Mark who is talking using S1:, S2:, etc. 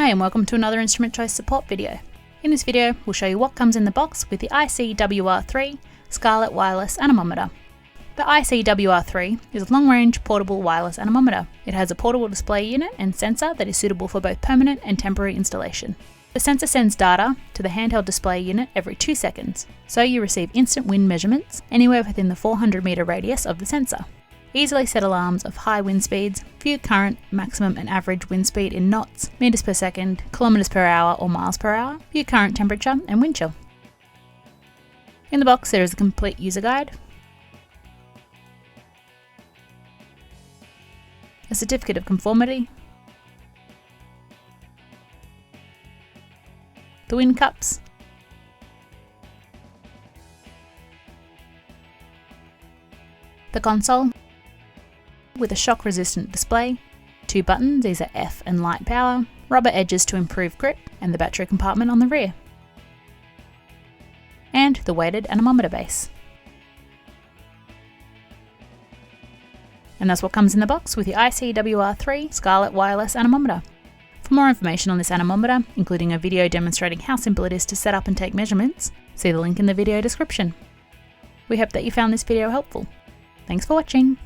S1: Hi and welcome to another instrument choice support video. In this video we'll show you what comes in the box with the IC-WR-3 Scarlet Wireless Anemometer. The IC-WR-3 is a long-range portable wireless anemometer. It has a portable display unit and sensor that is suitable for both permanent and temporary installation. The sensor sends data to the handheld display unit every 2 seconds, so you receive instant wind measurements anywhere within the 400 meter radius of the sensor. Easily set alarms of high wind speeds, view current, maximum and average wind speed in knots, meters per second, kilometers per hour or miles per hour, view current temperature and wind chill. In the box there is a complete user guide, a certificate of conformity, the wind cups, the console with a shock resistant display, 2 buttons, these are F and light power, rubber edges to improve grip, and the battery compartment on the rear, and the weighted anemometer base. And that's what comes in the box with the IC-WR-3 Scarlet Wireless Anemometer. For more information on this anemometer, including a video demonstrating how simple it is to set up and take measurements, see the link in the video description. We hope that you found this video helpful. Thanks for watching.